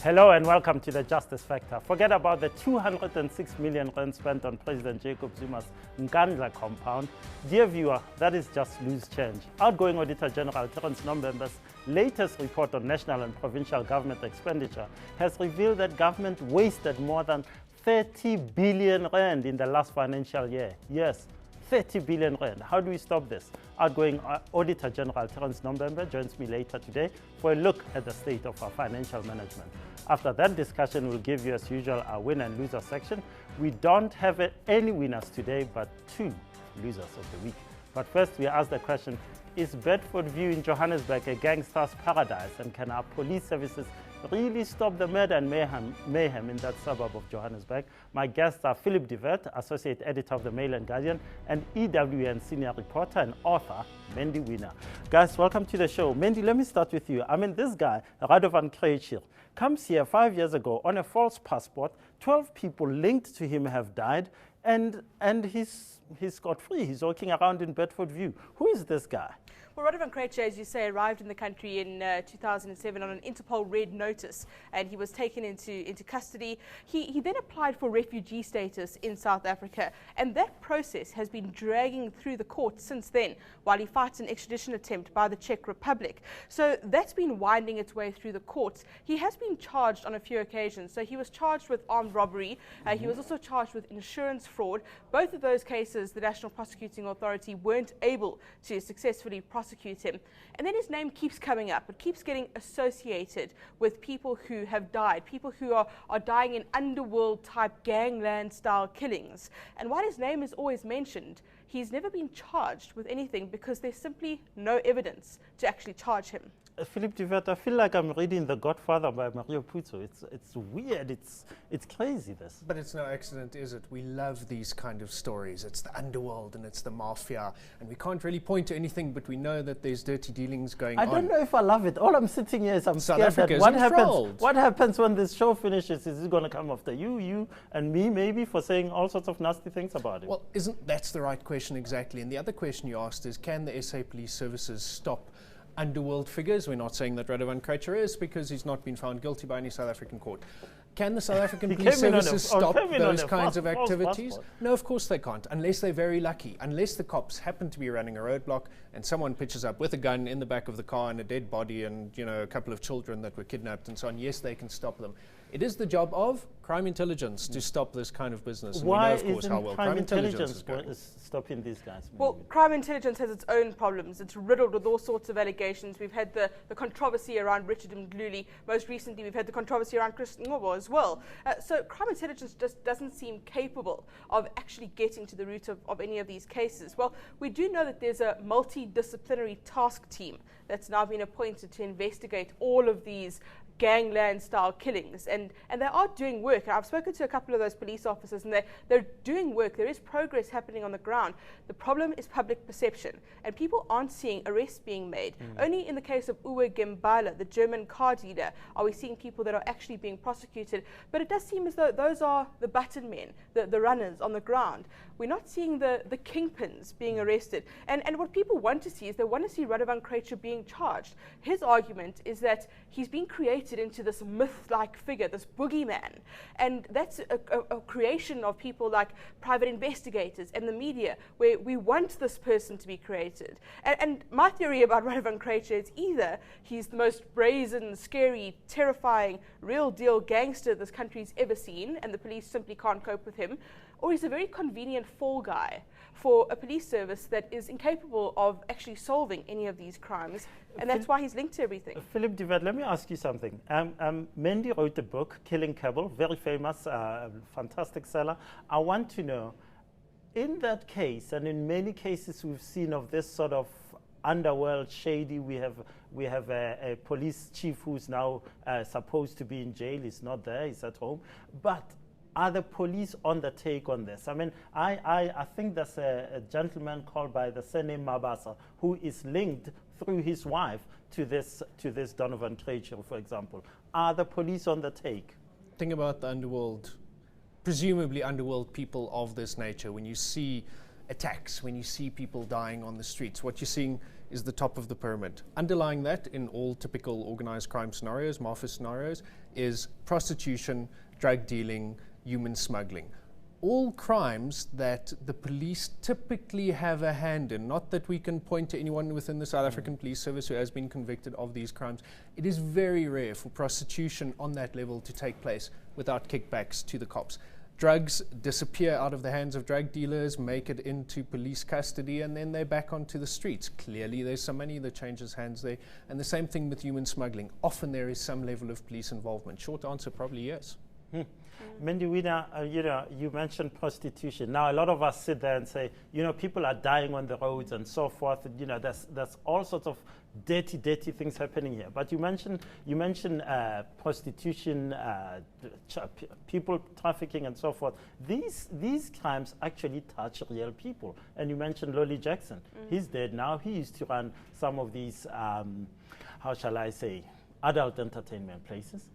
Hello and welcome to the Justice Factor. Forget about the 206 million rand spent on President Jacob Zuma's Nkandla compound. Dear viewer, that is just loose change. Outgoing Auditor General TX18November's latest report on national and provincial government expenditure has revealed that government wasted more than 30 billion rand in the last financial year. Yes, 30 billion rand. How do we stop this? Outgoing Auditor General TX18November joins me later today for a look at the state of our financial management. After that discussion, we'll give you, as usual, our win and loser section. We don't have any winners today, but two losers of the week. But first, we ask the question, is Bedfordview in Johannesburg a gangster's paradise? And can our police services really stop the murder and mayhem in that suburb of Johannesburg? My guests are Philip de Wet, Associate Editor of the Mail and Guardian, and EWN Senior Reporter and author, Mandy Weiner. Guys, welcome to the show. Mandy, let me start with you. I mean, this guy, Radovan Krejcir, comes here 5 years ago on a false passport. 12 people linked to him have died, and he's scot-free. He's walking around in Bedfordview. Who is this guy? Well, Radovan Krejcir, as you say, arrived in the country in 2007 on an Interpol red notice, and he was taken into custody. He then applied for refugee status in South Africa, and that process has been dragging through the courts since then, while he fights an extradition attempt by the Czech Republic. So that's been winding its way through the courts. He has been charged on a few occasions. So he was charged with armed robbery. He was also charged with insurance fraud. Both of those cases, the National Prosecuting Authority weren't able to successfully prosecute him. And then his name keeps coming up. It keeps getting associated with people who have died, people who are dying in underworld type gangland style killings. And while his name is always mentioned, he's never been charged with anything because there's simply no evidence to actually charge him. Philip de Wet, I feel like I'm reading The Godfather by Mario Puzo. It's weird, it's crazy, this. But it's no accident, is it? We love these kind of stories. It's the underworld and it's the mafia, and we can't really point to anything, but we know that there's dirty dealings going on. I don't know if I love it. All I'm sitting here is I'm scared that what happens when this show finishes? Is it going to come after you and me maybe for saying all sorts of nasty things about it? Well, that's the right question exactly. And the other question you asked is, can the SA Police Services stop underworld figures? We're not saying that Radovan Krejcir is, because he's not been found guilty by any South African court. Can the South African Police Services stop those kinds of activities? No, of course they can't, unless they're very lucky. Unless the cops happen to be running a roadblock and someone pitches up with a gun in the back of the car and a dead body and, you know, a couple of children that were kidnapped and so on, yes, they can stop them. It is the job of crime intelligence to stop this kind of business. And why we know, of course, how well crime intelligence is stopping these guys? Well, crime intelligence has its own problems. It's riddled with all sorts of allegations. We've had the controversy around Richard Mdluli. Most recently, we've had the controversy around Chris Ngobo as well. So crime intelligence just doesn't seem capable of actually getting to the root of any of these cases. Well, we do know that there's a multidisciplinary task team that's now been appointed to investigate all of these gangland style killings, and they are doing work. I've spoken to a couple of those police officers, and they're doing work. There is progress happening on the ground. The problem is public perception, and people aren't seeing arrests being made. Only in the case of Uwe Gembala, the German car dealer, are we seeing people that are actually being prosecuted. But it does seem as though those are the button men, the runners on the ground. We're not seeing the kingpins being arrested. And what people want to see is they want to see Radovan Krejcir being charged. His argument is that he's been created into this myth-like figure, this boogeyman. And that's a creation of people like private investigators and the media, where we want this person to be created. And my theory about Radovan Krejcir is either he's the most brazen, scary, terrifying, real-deal gangster this country's ever seen, and the police simply can't cope with him, or he's a very convenient fall guy for a police service that is incapable of actually solving any of these crimes, and that's why he's linked to everything. Philip de Wet, let me ask you something. Mandy wrote a book, Killing Cable, very famous, fantastic seller. I want to know, in that case, and in many cases we've seen of this sort of underworld shady, we have a police chief who's now supposed to be in jail. He's not there, he's at home. But are the police on the take on this? I mean, I think there's a gentleman called by the surname Mabasa who is linked through his wife to this Donovan Krejcir, for example. Are the police on the take? Think about the underworld, presumably underworld people of this nature. When you see attacks, when you see people dying on the streets, what you're seeing is the top of the pyramid. Underlying that, in all typical organized crime scenarios, mafia scenarios, is prostitution, drug dealing, human smuggling. All crimes that the police typically have a hand in. Not that we can point to anyone within the South African Police Service who has been convicted of these crimes. It is very rare for prostitution on that level to take place without kickbacks to the cops. Drugs disappear out of the hands of drug dealers, make it into police custody, and then they're back onto the streets. Clearly there's some money that changes hands there. And the same thing with human smuggling. Often there is some level of police involvement. Short answer, probably yes. Mandy, Weiner, you mentioned prostitution. Now, a lot of us sit there and say, people are dying on the roads and so forth. And, there's all sorts of dirty things happening here. But you mentioned prostitution, people trafficking, and so forth. These crimes actually touch real people. And you mentioned Lolly Jackson. He's dead now. He used to run some of these, how shall I say, adult entertainment places.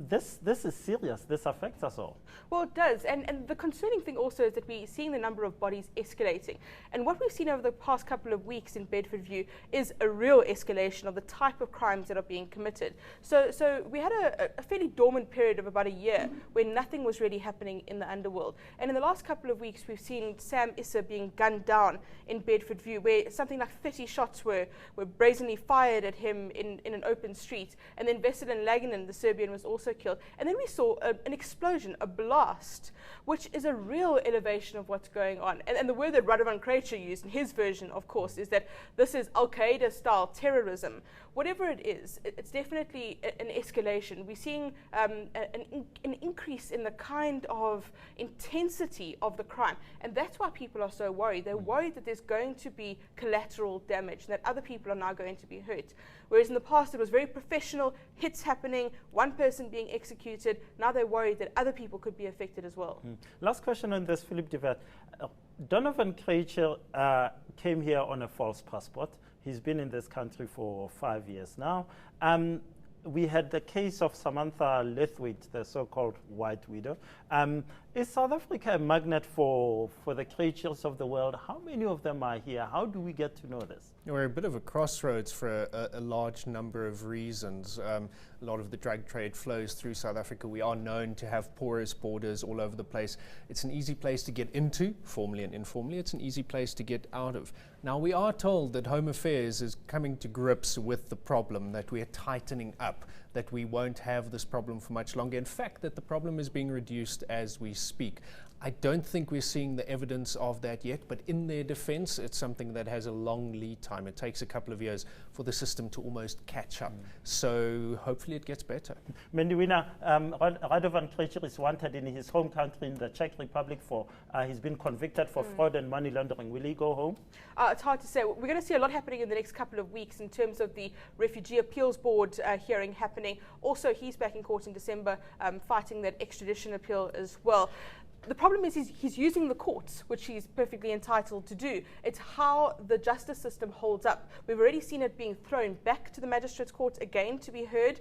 This is serious. This affects us all. Well, it does. And the concerning thing also is that we're seeing the number of bodies escalating. And what we've seen over the past couple of weeks in Bedfordview is a real escalation of the type of crimes that are being committed. So we had a fairly dormant period of about a year where nothing was really happening in the underworld. And in the last couple of weeks, we've seen Sam Issa being gunned down in Bedfordview, where something like 30 shots were brazenly fired at him in an open street. And then Veselin Laginen, the Serbian, was also killed. And then we saw an explosion, a blast, which is a real elevation of what's going on. And the word that Radovan Krejcir used in his version, of course, is that this is Al-Qaeda-style terrorism. Whatever it is, it's definitely an escalation. We're seeing an increase in the kind of intensity of the crime. And that's why people are so worried. They're worried that there's going to be collateral damage, and that other people are now going to be hurt. Whereas in the past, it was very professional, hits happening, one person being executed. Now they're worried that other people could be affected as well. Last question on this, Philip de Wet. Donovan Krejcir came here on a false passport. He's been in this country for 5 years now. We had the case of Samantha Lethwaite, the so-called White Widow. Is South Africa a magnet for the Krejcirs of the world? How many of them are here? How do we get to know this? We're a bit of a crossroads for a large number of reasons. A lot of the drug trade flows through South Africa. We are known to have porous borders all over the place. It's an easy place to get into, formally and informally. It's an easy place to get out of. Now, we are told that Home Affairs is coming to grips with the problem, that we are tightening up, that we won't have this problem for much longer. In fact, that the problem is being reduced as we speak. I don't think we're seeing the evidence of that yet, but in their defense, it's something that has a long lead time. It takes a couple of years for the system to almost catch up. So hopefully it gets better. Mandy, Weiner, Radovan Krejcir is wanted in his home country in the Czech Republic for, he's been convicted for fraud and money laundering. Will he go home? It's hard to say. We're going to see a lot happening in the next couple of weeks in terms of the Refugee Appeals Board hearing happening. Also, he's back in court in December fighting that extradition appeal as well. The problem is he's using the courts, which he's perfectly entitled to do. It's how the justice system holds up. We've already seen it being thrown back to the magistrates' court again to be heard.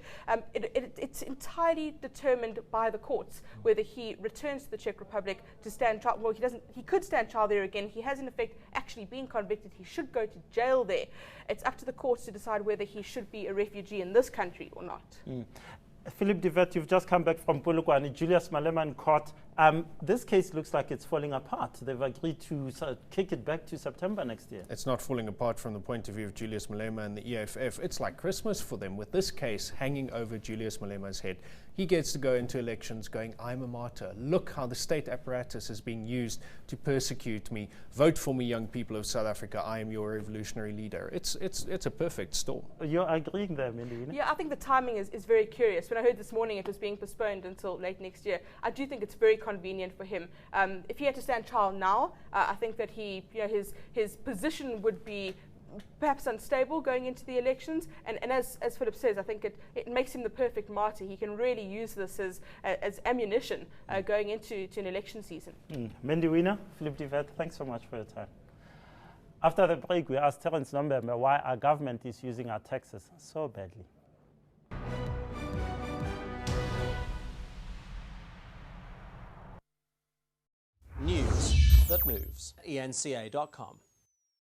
It's entirely determined by the courts whether he returns to the Czech Republic to stand trial. Well, he could stand trial there again. He has in effect actually been convicted. He should go to jail there. It's up to the courts to decide whether he should be a refugee in this country or not. Philip de Wet, you've just come back from Polokwane, Julius Malema in court. This case looks like it's falling apart. They've agreed to kick it back to September next year. It's not falling apart from the point of view of Julius Malema and the EFF. It's like Christmas for them, with this case hanging over Julius Malema's head. He gets to go into elections going, I'm a martyr. Look how the state apparatus is being used to persecute me. Vote for me, young people of South Africa. I am your revolutionary leader. It's a perfect storm. You're agreeing there, Mandy? Yeah, I think the timing is very curious. When I heard this morning it was being postponed until late next year, I do think it's very convenient for him. If he had to stand trial now, I think that his position would be perhaps unstable going into the elections, and as Philip says, I think it makes him the perfect martyr. He can really use this as ammunition going into an election season. Mandy Weiner, Philip de Wet, thanks so much for your time. After the break, we asked Terence November why our government is using our taxes so badly. News that moves. eNCA.com.